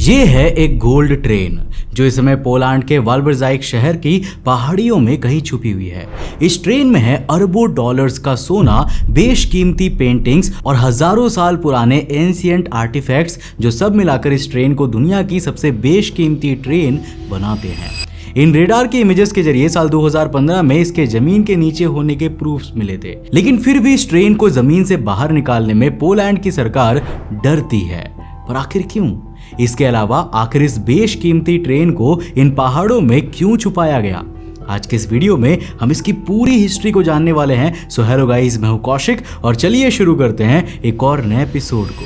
ये है एक गोल्ड ट्रेन जो इस समय पोलैंड के वाल्बरजाइक शहर की पहाड़ियों में कहीं छुपी हुई है। इस ट्रेन में है अरबों डॉलर्स का सोना, बेशकीमती पेंटिंग्स और हजारों साल पुराने एंशिएंट आर्टिफैक्ट्स जो सब मिलाकर इस ट्रेन को दुनिया की सबसे बेशकीमती ट्रेन बनाते हैं। इन रेडार के इमेजेस के जरिए साल 2015 में इसके जमीन के नीचे होने के प्रूफ्स मिले थे, लेकिन फिर भी इस ट्रेन को जमीन से बाहर निकालने में पोलैंड की सरकार डरती है। पर आखिर क्यों? इसके अलावा आखिर इस बेशकीमती ट्रेन को इन पहाड़ों में क्यों छुपाया गया? आज के इस वीडियो में हम इसकी पूरी हिस्ट्री को जानने वाले हैं। सो हेलो गाइस, मैं हूं कौशिक और चलिए शुरू करते हैं एक और नए एपिसोड को।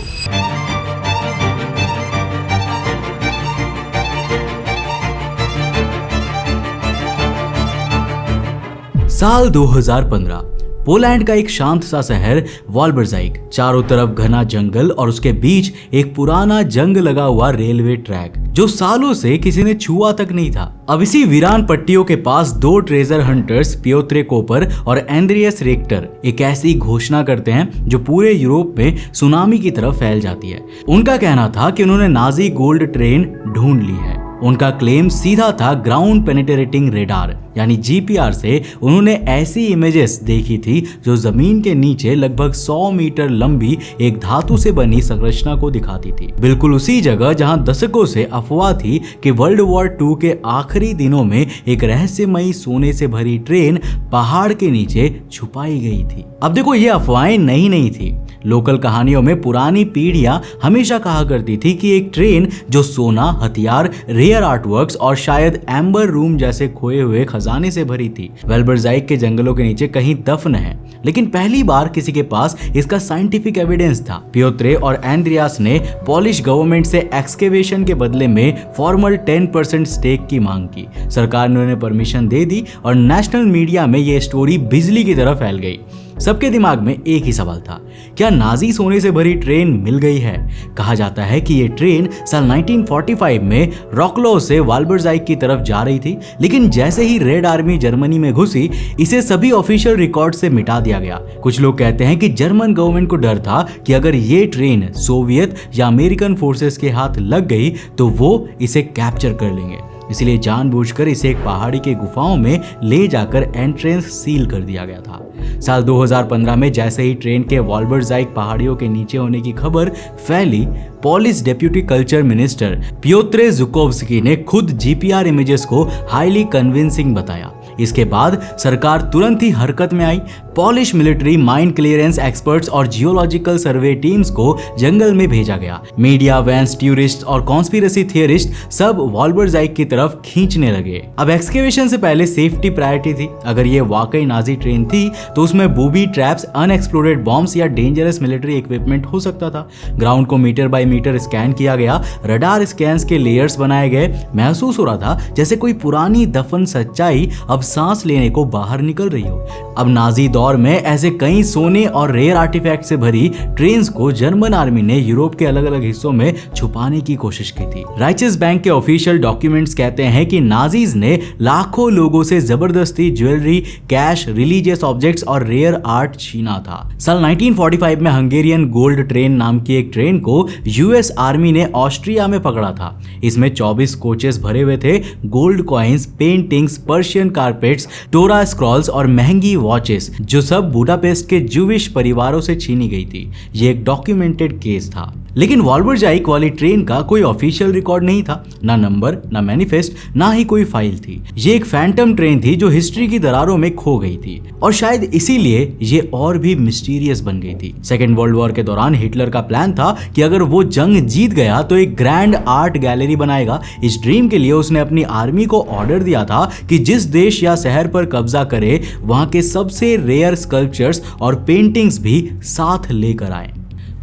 साल 2015 पोलैंड का एक शांत सा शहर वाल्बरजाइक, चारों तरफ घना जंगल और उसके बीच एक पुराना जंग लगा हुआ रेलवे ट्रैक जो सालों से किसी ने छुआ तक नहीं था। अब इसी वीरान पट्टियों के पास दो ट्रेजर हंटर्स पियोत्रे कोपर और एंड्रियस रेक्टर एक ऐसी घोषणा करते हैं जो पूरे यूरोप में सुनामी की तरफ फैल जाती है। उनका कहना था कि उन्होंने नाजी गोल्ड ट्रेन ढूंढ ली है। उनका क्लेम सीधा था ग्राउंड पेनिट्रेटिंग रेडार यानी जीपीआर से उन्होंने ऐसी इमेजेस देखी थी जो जमीन के नीचे लगभग 100 मीटर लंबी एक धातु से बनी संरचना को दिखाती थी, बिल्कुल उसी जगह जहां दशकों से अफवाह थी कि वर्ल्ड वॉर 2 के आखिरी दिनों में एक रहस्यमयी सोने से भरी ट्रेन पहाड़ के नीचे छुपाई गई थी। अब देखो, ये अफवाहें नहीं थी। लोकल कहानियों में पुरानी पीढ़ियां हमेशा कहा करती थी कि एक ट्रेन जो सोना, हथियार, रेयर आर्टवर्क्स और शायद एम्बर रूम जैसे खोए हुए खजाने से भरी थी, वाल्बरजाइक के जंगलों के नीचे कहीं दफन है। लेकिन पहली बार किसी के पास इसका साइंटिफिक एविडेंस था। पियोत्रे और एंड्रियास ने पॉलिश गवर्नमेंट से एक्सकेवेशन के बदले में फॉर्मल 10% स्टेक की मांग की। सरकार ने उन्हें परमिशन दे दी और नेशनल मीडिया में यह स्टोरी बिजली की तरह फैल गई। सबके दिमाग में एक ही सवाल था, क्या नाजी सोने से भरी ट्रेन मिल गई है? कहा जाता है कि ये ट्रेन साल 1945 में रॉकलो से वाल्बरजाइक की तरफ जा रही थी, लेकिन जैसे ही रेड आर्मी जर्मनी में घुसी, इसे सभी ऑफिशियल रिकॉर्ड से मिटा दिया गया। कुछ लोग कहते हैं कि जर्मन गवर्नमेंट को डर था कि अगर ये ट्रेन सोवियत या अमेरिकन फोर्सेस के हाथ लग गई तो वो इसे कैप्चर कर लेंगे, इसलिए जानबूझकर इसे एक पहाड़ी के गुफाओं में ले जाकर एंट्रेंस सील कर दिया गया था। साल 2015 में जैसे ही ट्रेन के वाल्बरजाइक पहाड़ियों के नीचे होने की खबर फैली, Polish deputy culture minister Piotr Zukowski ने खुद जीपीआर इमेजेस को हाईली कन्विंसिंग बताया। इसके बाद सरकार तुरंत ही हरकत में आई। Polish military, mine clearance experts और जियोलॉजिकल सर्वे टीम्स को जंगल में भेजा गया। मीडिया, वैंस, टूरिस्ट और कॉन्स्पिरेसी थियरिस्ट सब वाल्बरजाइक की तरफ खींचने लगे। अब एक्सकेवेशन से पहले सेफ्टी प्रायोरिटी थी। अगर ये वाकई नाजी ट्रेन थी तो उसमें बूबी ट्रैप्स, अनएक्सप्लोडेड बॉम्ब्स या डेंजरस मिलिट्री इक्विपमेंट हो सकता था। ग्राउंड को मीटर बाय मीटर स्कैन किया गया, रडार स्कैन्स के लेयर्स बनाए गए। महसूस हो रहा था जैसे कोई पुरानी दफन सच्चाई अब सांस लेने को बाहर निकल रही हो। अब नाजी दौर में ऐसे कई सोने और रेयर आर्टिफैक्ट से भरी ट्रेन्स को जर्मन आर्मी ने यूरोप के अलग अलग हिस्सों में छुपाने की कोशिश की थी। राइचस बैंक के ऑफिशियल डॉक्यूमेंट्स कहते हैं कि नाजीज ने लाखों लोगों से जबरदस्ती ज्वेलरी, कैश, रिलीजियस ऑब्जेक्ट्स और रेयर आर्ट छीना था। साल 1945 में हंगेरियन गोल्ड ट्रेन नाम की एक ट्रेन को यूएस आर्मी ने ऑस्ट्रिया में पकड़ा था। इसमें 24 कोचेस भरे हुए थे। Gold coins, paintings, Persian carpets, Torah scrolls और महंगी वॉचेस जो सब बुडापेस्ट के जूविश परिवारों से छीनी गई थी। ये एक डॉक्यूमेंटेड केस था। लेकिन वाल्बरजाइक वाली ट्रेन का कोई ऑफिशियल रिकॉर्ड नहीं था, ना नंबर, ना मैनिफेस्ट, ना ही कोई फाइल थी। ये एक फैंटम ट्रेन थी जो हिस्ट्री की दरारों में खो गई थी और शायद इसीलिए ये और भी मिस्टीरियस बन गई थी। सेकेंड वर्ल्ड वॉर के दौरान हिटलर का प्लान था कि अगर वो जंग जीत गया तो एक ग्रैंड आर्ट गैलरी बनाएगा। इस ड्रीम के लिए उसने अपनी आर्मी को ऑर्डर दिया था कि जिस देश या शहर पर कब्जा करे वहां के सबसे रेयर स्कल्पचर्स और पेंटिंग्स भी साथ लेकर आए।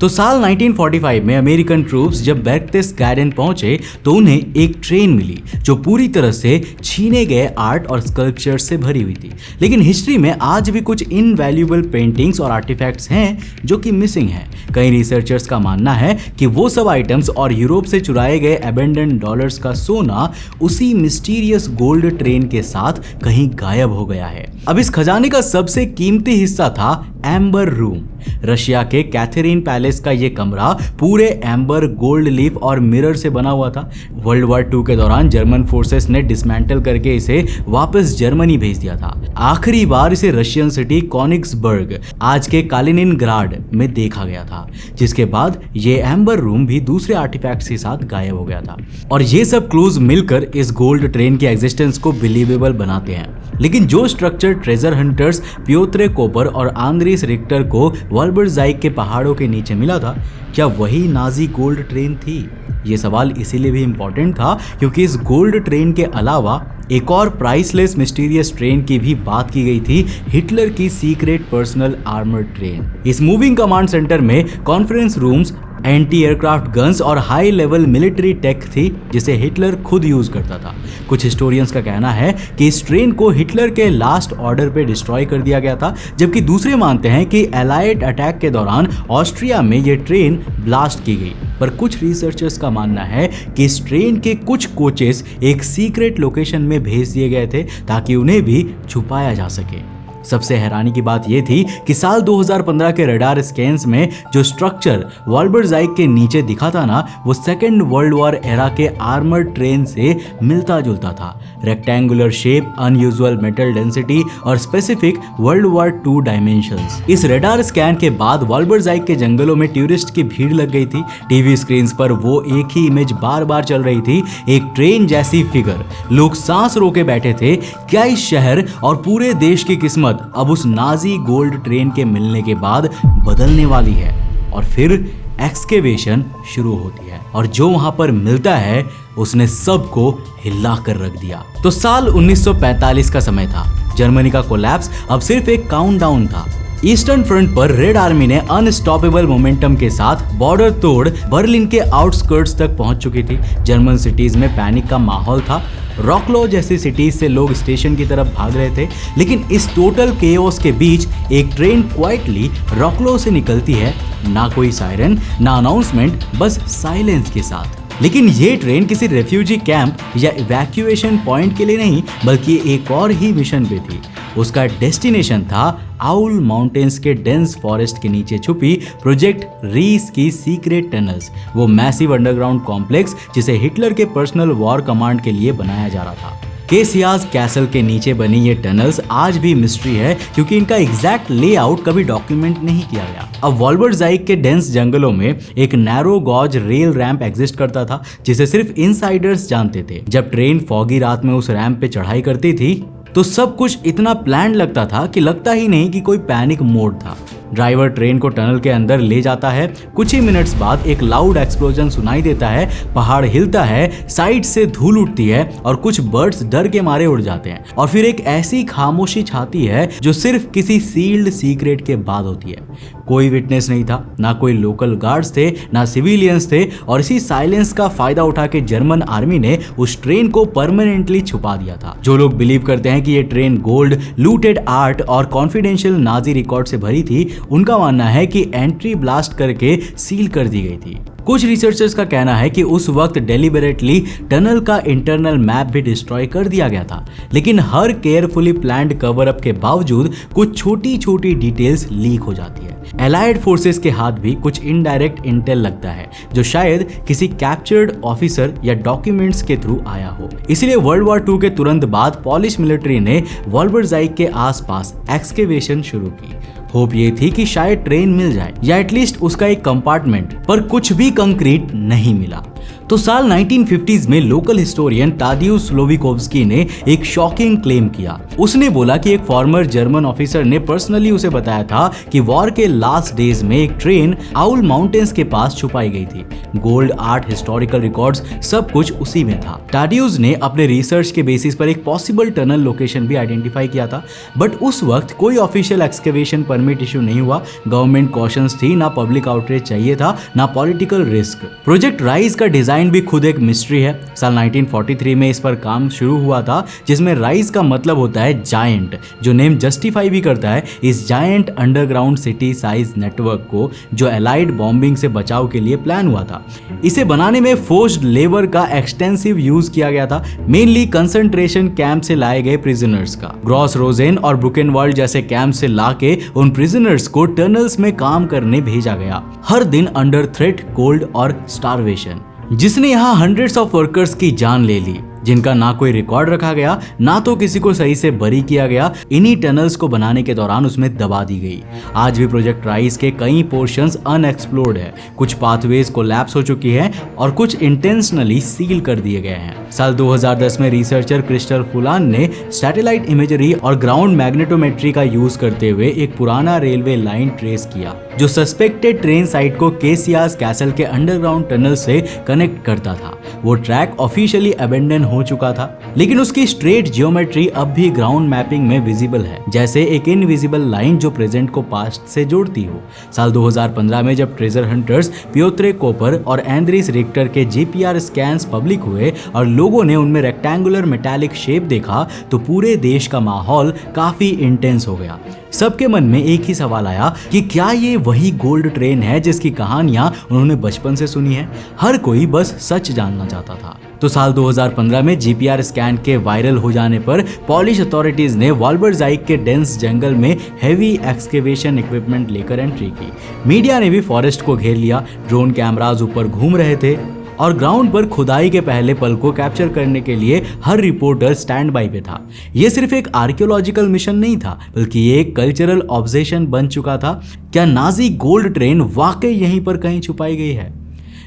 तो साल 1945 में अमेरिकन ट्रूप्स जब बेर्ख्तेस्गाडेन पहुंचे तो उन्हें एक ट्रेन मिली जो पूरी तरह से छीने गए आर्ट और स्कल्पचर्स से भरी हुई थी। लेकिन हिस्ट्री में आज भी कुछ इनवैल्यूएबल पेंटिंग्स और आर्टिफैक्ट्स हैं जो कि मिसिंग हैं। कई रिसर्चर्स का मानना है कि वो सब आइटम्स और यूरोप से चुराए गए अबेंडन डॉलर्स का सोना उसी मिस्टीरियस गोल्ड ट्रेन के साथ कहीं गायब हो गया है। अब इस खजाने का सबसे कीमती हिस्सा था एम्बर रूम। रशिया के कैथरीन पैलेस का ये कमरा पूरे एम्बर, गोल्ड लीफ और मिरर से बना हुआ था। वर्ल्ड वॉर 2 के दौरान जर्मन फोर्सेस ने डिसमेंटल करके इसे वापस जर्मनी भेज दिया था। आखिरी बार इसे रशियन सिटी कोनिग्सबर्ग, आज के कालिनिनग्राड में देखा गया था, जिसके बाद ये एम्बर रूम भी दूसरे आर्टिफैक्ट्स के साथ गायब हो गया था। और ये सब क्लूज मिलकर इस गोल्ड ट्रेन की एग्जिस्टेंस को बिलीवेबल बनाते हैं। लेकिन जो स्ट्रक्चर ट्रेजर हंटर्स प्योत्रे कोपर और आंद्रीस रिक्टर को वॉल्बरजाइक के पहाड़ों के नीचे मिला था, क्या वही नाजी गोल्ड ट्रेन थी? ये सवाल इसीलिए भी इंपॉर्टेंट था क्योंकि इस गोल्ड ट्रेन के अलावा एक और प्राइसलेस मिस्टीरियस ट्रेन की भी बात की गई थी, हिटलर की सीक्रेट पर्सनल आर्मर्ड ट्रेन। इस मूविंग कमांड सेंटर में conference rooms, anti aircraft guns और हाई लेवल मिलिट्री टेक थी जिसे हिटलर खुद यूज करता था। कुछ हिस्टोरियंस का कहना है कि इस ट्रेन को हिटलर के लास्ट ऑर्डर पे डिस्ट्रॉय कर दिया गया था, जबकि दूसरे मानते हैं कि एलाइड अटैक के दौरान ऑस्ट्रिया में ये ट्रेन ब्लास्ट की गई। पर कुछ रिसर्चर्स का मानना है कि इस ट्रेन के कुछ कोचेस एक सीक्रेट लोकेशन में भेज दिए गए थे ताकि उन्हें भी छुपाया जा सके। सबसे हैरानी की बात यह थी कि साल 2015 के रडार स्कैन्स में जो स्ट्रक्चर वॉल्बरजाइक के नीचे दिखा था ना, वो सेकेंड वर्ल्ड वॉर एरा के आर्मर्ड ट्रेन से मिलता जुलता था। Rectangular shape, unusual metal density और स्पेसिफिक वर्ल्ड वॉर 2 डायमेंशंस। इस रडार स्कैन के बाद वॉल्बरजाइक के जंगलों में टूरिस्ट की भीड़ लग गई थी। टीवी स्क्रीन पर वो एक ही इमेज बार बार चल रही थी, एक ट्रेन जैसी फिगर। लोग सांस रोके बैठे थे, क्या इस शहर और पूरे देश की किस्मत अब उस नाजी गोल्ड ट्रेन के मिलने के बाद बदलने वाली है? और फिर एक्सकेवेशन शुरू होती है और जो वहां पर मिलता है उसने सबको हिला कर रख दिया। तो साल 1945 का समय था। जर्मनी का कोलैप्स अब सिर्फ एक काउंटडाउन था। ईस्टर्न फ्रंट पर रेड आर्मी ने अनस्टॉपेबल मोमेंटम के साथ बॉर्डर तोड़ बर्लिन के आउटस्कर्ट्स तक पहुंच चुकी थी। जर्मन सिटीज में पैनिक का माहौल था। रॉकलो जैसी सिटीज से लोग स्टेशन की तरफ भाग रहे थे। लेकिन इस टोटल केओस के बीच एक ट्रेन क्वाइटली रॉकलो से निकलती है। ना कोई सायरन, ना अनाउंसमेंट, बस साइलेंस के साथ। लेकिन ये ट्रेन किसी रेफ्यूजी कैंप या इवैक्यूएशन पॉइंट के लिए नहीं, बल्कि एक और ही मिशन पे थी। उसका डेस्टिनेशन था आउल माउंटेन्स के डेंस फॉरेस्ट के नीचे छुपी प्रोजेक्ट रीस की सीक्रेट टनल्स, वो मैसिव अंडरग्राउंड कॉम्प्लेक्स जिसे हिटलर के पर्सनल वॉर कमांड के लिए बनाया जा रहा था। केसियाज कैसल के नीचे बनी ये टनल्स आज भी मिस्ट्री है क्योंकि इनका एग्जैक्ट लेआउट कभी डॉक्यूमेंट नहीं किया गया। अब वॉल्बरजाइक के डेंस जंगलों में एक narrow gauge rail ramp exist करता था जिसे सिर्फ इनसाइडर्स जानते थे। जब ट्रेन फॉगी रात में उस रैंप पे चढ़ाई करती थी तो सब कुछ इतना प्लान लगता था कि लगता ही नहीं कि कोई पैनिक मोड था। ड्राइवर ट्रेन को टनल के अंदर ले जाता है। कुछ ही मिनट्स बाद एक लाउड एक्सप्लोजन सुनाई देता है, पहाड़ हिलता है, साइड से धूल उठती है और कुछ बर्ड्स डर के मारे उड़ जाते हैं। और फिर एक ऐसी खामोशी छाती है जो सिर्फ किसी सील्ड सीक्रेट के बाद होती है। कोई विटनेस नहीं था, ना कोई लोकल गार्ड्स थे, ना सिविलियंस थे। और इसी साइलेंस का फायदा उठा के जर्मन आर्मी ने उस ट्रेन को परमानेंटली छुपा दिया था। जो लोग बिलीव करते हैं कि ये ट्रेन गोल्ड, लूटेड आर्ट और कॉन्फिडेंशियल नाजी रिकॉर्ड से भरी थी, उनका मानना है कि एंट्री ब्लास्ट करके सील कर दी गई थी। कुछ रिसर्चर्स का कहना है कि उस वक्त डेलिबरेटली टनल का इंटरनल मैप भी डिस्ट्रॉय कर दिया गया था। लेकिन हर केयरफुली प्लान्ड कवर अप के बावजूद कुछ छोटी छोटी डिटेल्स लीक हो जाती है। एलाइड फोर्सेस के हाथ भी कुछ इनडायरेक्ट इंटेल लगता है जो शायद किसी कैप्चर्ड ऑफिसर या डॉक्यूमेंट्स के थ्रू आया हो। इसलिए वर्ल्ड वॉर 2 के तुरंत बाद पॉलिश मिलिट्री ने वॉल्बरजाइक के आसपास एक्सकेवेशन शुरू की। होप ये थी कि शायद ट्रेन मिल जाए या एटलीस्ट उसका एक कंपार्टमेंट, पर कुछ भी कंक्रीट नहीं मिला। तो साल 1950s में लोकल हिस्टोरियन तादियुस स्लोविकोव्स्की ने एक शॉकिंग क्लेम किया। उसने बोला कि एक फॉर्मर जर्मन ऑफिसर ने पर्सनली उसे बताया था कि वॉर के लास्ट डेज में एक ट्रेन आउल माउंटेन्स के पास छुपाई गई थी। गोल्ड, आर्ट, हिस्टोरिकल रिकॉर्ड्स, सब कुछ उसी में था। तादियुस ने अपने रिसर्च के बेसिस पर एक पॉसिबल टनल लोकेशन भी आइडेंटिफाई किया था, बट उस वक्त कोई ऑफिशियल एक्सकेवेशन परमिट इशू नहीं हुआ। गवर्नमेंट कॉशंस थी, ना पब्लिक आउटरीच चाहिए था, ना पॉलिटिकल रिस्क। प्रोजेक्ट राइज का डिजाइन डिजाइन भी खुद एक मिस्ट्री है। साल 1943 में इस पर काम शुरू हुआ था, जिसमें राइज का मतलब होता है जायंट, जो नेम जस्टिफाई भी करता है इस giant underground city size network को, जो एलाइड बॉम्बिंग से बचाव के लिए प्लान हुआ था। इसे बनाने में फोर्स्ड लेबर का एक्सटेंसिव यूज किया गया था, मेनली कंसंट्रेशन कैंप से लाए गए प्रिजनर्स का। ग्रॉस रोजेन और बुकेनवाल्ड जैसे कैंप से लाके उन प्रिजनर्स को टनल्स में काम करने भेजा गया, हर दिन अंडर थ्रेट, कोल्ड और स्टारवेशन, जिसने यहाँ हंड्रेड्स ऑफ वर्कर्स की जान ले ली, जिनका ना कोई रिकॉर्ड रखा गया, ना तो किसी को सही से बरी किया गया। इन्हीं टनल्स को बनाने के दौरान उसमें दबा दी गई। आज भी प्रोजेक्ट राइज के कई पोर्शंस अनएक्सप्लोर्ड है, कुछ पाथवेज कोलैप्स हो चुकी है और कुछ इंटेंशनली सील कर दिए गए हैं। साल 2010 में रिसर्चर क्रिस्टोफर फुलान ने सैटेलाइट इमेजरी और ग्राउंड मैग्नेटोमेट्री का यूज करते हुए एक पुराना रेलवे लाइन ट्रेस किया, जो सस्पेक्टेड ट्रेन साइट को केसियास कैसल के अंडरग्राउंड टनल से कनेक्ट करता था। वो ट्रैक ऑफिशियली अबेंडन हो चुका था, लेकिन उसकी स्ट्रेट जियोमेट्री अब भी ग्राउंड मैपिंग में विजिबल है, जैसे एक इनविजिबल लाइन जो प्रेजेंट को पास्ट से जोड़ती हो। साल 2015 में जब ट्रेजर हंटर्स पियोत्रे कोपर और एंड्रिस रिक्टर के जीपीआर स्कैन्स पब्लिक हुए और लोगों ने उनमें रेक्टेंगुलर मेटालिक शेप देखा, तो पूरे देश का माहौल काफी इंटेंस हो गया। सबके मन में एक ही सवाल आया कि क्या ये वही गोल्ड ट्रेन है जिसकी कहानियां उन्होंने बचपन से सुनी है। हर कोई बस सच जानना चाहता था। तो साल 2015 में जीपीआर स्कैन के वायरल हो जाने पर पोलिश अथॉरिटीज ने वॉल्बरजाइक के डेंस जंगल में हेवी एक्सकेवेशन इक्विपमेंट लेकर एंट्री की। मीडिया ने भी फॉरेस्ट को घेर लिया, ड्रोन कैमराज ऊपर घूम रहे थे और ग्राउंड पर खुदाई के पहले पल को कैप्चर करने के लिए हर रिपोर्टर स्टैंड बाय पे था। यह सिर्फ एक आर्कियोलॉजिकल मिशन नहीं था, बल्कि ये एक कल्चरल ऑब्जेशन बन चुका था। क्या नाजी गोल्ड ट्रेन वाकई यहीं पर कहीं छुपाई गई है?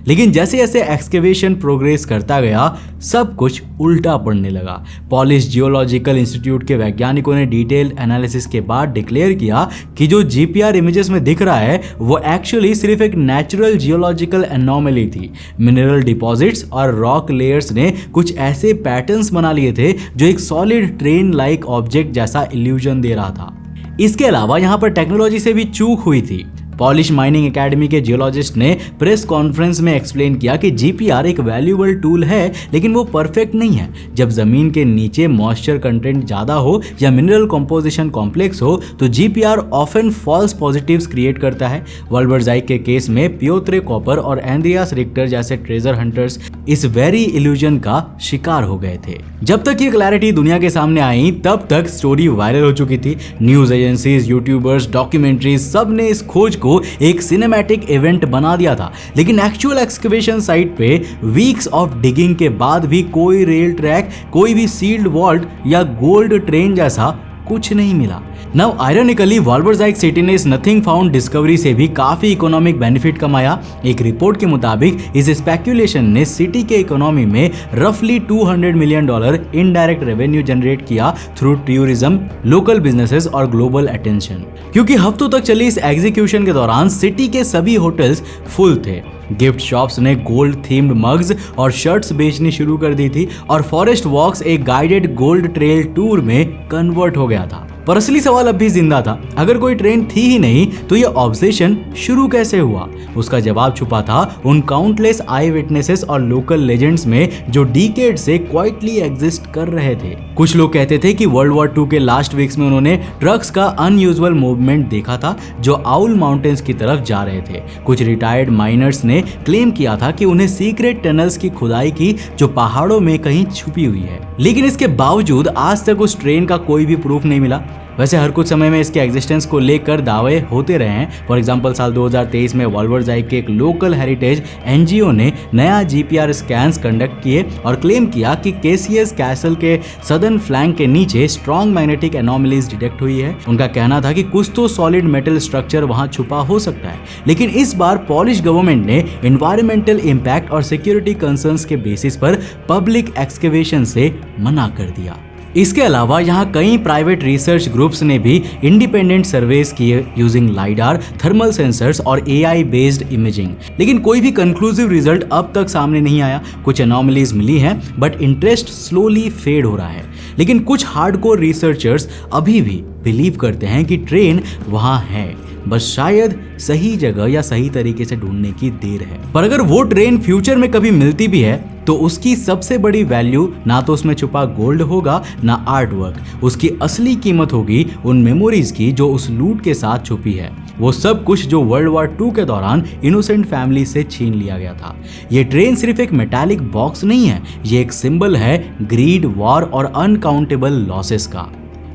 लेकिन जैसे जैसे एक्सकेवेशन प्रोग्रेस करता गया, सब कुछ उल्टा पड़ने लगा। पोलिश जियोलॉजिकल इंस्टीट्यूट के वैज्ञानिकों ने डिटेल्ड एनालिसिस के बाद डिक्लेयर किया कि जो जीपीआर इमेजेस में दिख रहा है वो एक्चुअली सिर्फ एक नेचुरल जियोलॉजिकल एनोमली थी। मिनरल डिपॉजिट्स और रॉक लेयर्स ने कुछ ऐसे पैटर्न्स बना लिए थे जो एक सॉलिड ट्रेन लाइक ऑब्जेक्ट जैसा इल्यूजन दे रहा था। इसके अलावा यहाँ पर टेक्नोलॉजी से भी चूक हुई थी। पॉलिश माइनिंग एकेडमी के जियोलॉजिस्ट ने प्रेस कॉन्फ्रेंस में एक्सप्लेन किया कि जीपीआर एक वैल्यूएबल टूल है, लेकिन वो परफेक्ट नहीं है। जब जमीन के नीचे मॉइस्चर कंटेंट ज्यादा हो या मिनरल कंपोजिशन कॉम्प्लेक्स हो तो GPR often false positives create करता है। वॉल्बरजाइक के केस में पियोत्रे कोपर और एंड्रियास रिक्टर जैसे ट्रेजर हंटर्स इस वेरी इल्यूजन का शिकार हो गए थे। जब तक ये क्लैरिटी दुनिया के सामने आई, तब तक स्टोरी वायरल हो चुकी थी। न्यूज एजेंसीज, यूट्यूबर्स, डॉक्यूमेंट्रीज, सब ने इस खोज को एक सिनेमैटिक इवेंट बना दिया था। लेकिन एक्चुअल एक्सकवेशन साइट पे वीक्स ऑफ डिगिंग के बाद भी कोई रेल ट्रैक, कोई भी सील्ड वॉल्ट या गोल्ड ट्रेन जैसा कुछ नहीं मिला। नाउ आयरनिकली वॉल्बरजाइक सिटी ने इस नथिंग फाउंड डिस्कवरी से भी काफी इकोनॉमिक बेनिफिट कमाया। एक रिपोर्ट के मुताबिक इस स्पेक्यूलेशन ने सिटी के इकोनॉमी में रफली $200 मिलियन इनडायरेक्ट रेवेन्यू जनरेट किया थ्रू टूरिज्म, लोकल बिजनेसेस और ग्लोबल अटेंशन। क्योंकि हफ्तों तक चली इस एग्जीक्यूशन के दौरान सिटी के सभी होटल्स फुल थे। गिफ्ट शॉप्स ने गोल्ड थीम्ड मग्स और शर्ट्स बेचनी शुरू कर दी थी और फॉरेस्ट वॉक्स एक गाइडेड गोल्ड ट्रेल टूर में कन्वर्ट हो गया था। पर असली सवाल अब भी जिंदा था। अगर कोई ट्रेन थी ही नहीं तो ये ऑब्सेशन शुरू कैसे हुआ? उसका जवाब छुपा था उन काउंटलेस आई विटनेसेस और लोकल लेजेंड्स में जो डिकेड से क्वाइटली एग्जिस्ट कर रहे थे। कुछ लोग कहते थे कि वर्ल्ड वॉर 2 के लास्ट वीक्स में उन्होंने ट्रक्स का अनयूजुअल मूवमेंट देखा था जो आउल माउंटेन्स की तरफ जा रहे थे। कुछ रिटायर्ड माइनर्स ने क्लेम किया था कि उन्हें सीक्रेट टनल्स की खुदाई की जो पहाड़ों में कहीं छुपी हुई है। लेकिन इसके बावजूद आज तक उस ट्रेन का कोई भी प्रूफ नहीं मिला। वैसे हर कुछ समय में इसके एग्जिस्टेंस को लेकर दावे होते रहे हैं। फॉर एग्जांपल साल 2023 में वॉल्बरजाइक के एक लोकल हेरिटेज एनजीओ ने नया जीपीआर स्कैन्स कंडक्ट किए और क्लेम किया कि केसियस कैसल के सदर्न फ्लैंक के नीचे स्ट्रॉन्ग मैग्नेटिक एनोमलीज डिटेक्ट हुई है। उनका कहना था कि कुछ तो सॉलिड मेटल स्ट्रक्चर वहां छुपा हो सकता है। लेकिन इस बार पॉलिश गवर्नमेंट ने एनवायरमेंटल इंपैक्ट और सिक्योरिटी कंसर्न्स के बेसिस पर पब्लिक एक्सकेवेशन से मना कर दिया। इसके अलावा यहाँ कई प्राइवेट रिसर्च ग्रुप्स ने भी इंडिपेंडेंट सर्वेस किए यूजिंग लाइडार, थर्मल सेंसर्स और एआई बेस्ड इमेजिंग, लेकिन कोई भी कंक्लूसिव रिजल्ट अब तक सामने नहीं आया। कुछ एनोमलीज मिली हैं बट इंटरेस्ट स्लोली फेड हो रहा है। लेकिन कुछ हार्डकोर रिसर्चर्स अभी भी बिलीव करते हैं कि ट्रेन वहाँ है। बस शायद सही जगह या सही तरीके से ढूंढने की देर है। पर अगर वो ट्रेन फ्यूचर में कभी मिलती भी है तो उसकी सबसे बड़ी वैल्यू ना तो उसमें छुपा गोल्ड होगा ना आर्ट वर्क। उसकी असली कीमत होगी उन मेमोरीज की जो उस लूट के साथ छुपी है। वो सब कुछ जो वर्ल्ड वॉर 2 के दौरान इनोसेंट फैमिली से छीन लिया गया था। ये ट्रेन सिर्फ एक मेटालिक बॉक्स नहीं है, ये एक सिंबल है ग्रीड, वॉर और अनकाउंटेबल लॉसेस का।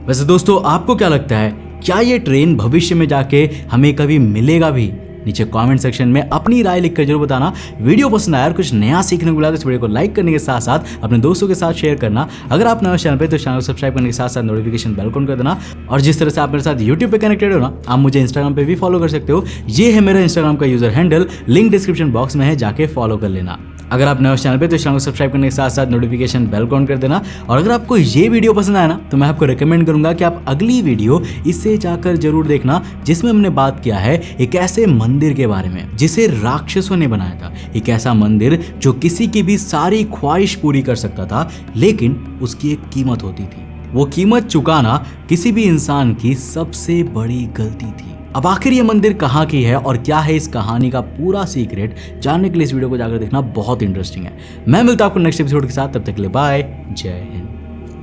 वैसे दोस्तों, आपको क्या लगता है, क्या ये ट्रेन भविष्य में जाके हमें कभी मिलेगा भी? नीचे कमेंट सेक्शन में अपनी राय लिखकर जरूर बताना। वीडियो पसंद आया और कुछ नया सीखने को मिला तो इस वीडियो को लाइक करने के साथ साथ अपने दोस्तों के साथ शेयर करना। अगर आप नए चैनल पे तो चैनल को सब्सक्राइब करने के साथ साथ नोटिफिकेशन बेल ऑन कर देना। और जिस तरह से आप मेरे साथ यूट्यूब पे कनेक्टेड हो ना, आप मुझे इंस्टाग्राम पे भी फॉलो कर सकते हो। ये है मेरा इंस्टाग्राम का user handle, link description box में है, जाके फॉलो कर लेना। अगर आप नए चैनल पे तो चैनल को सब्सक्राइब करने के साथ साथ नोटिफिकेशन बेल ऑन कर देना। और अगर आपको ये वीडियो पसंद आया ना, तो मैं आपको रेकमेंड करूंगा कि आप अगली वीडियो इससे जाकर जरूर देखना, जिसमें हमने बात किया है एक ऐसे मंदिर के बारे में जिसे राक्षसों ने बनाया था। एक ऐसा मंदिर जो किसी की भी सारी ख्वाहिश पूरी कर सकता था, लेकिन उसकी एक कीमत होती थी। वो कीमत चुकाना किसी भी इंसान की सबसे बड़ी गलती थी। अब आखिर ये मंदिर कहाँ की है और क्या है इस कहानी का पूरा सीक्रेट, जानने के लिए इस वीडियो को जाकर देखना बहुत इंटरेस्टिंग है। मैं मिलता हूं आपको नेक्स्ट एपिसोड के साथ, तब तक के लिए बाय, जय हिंद।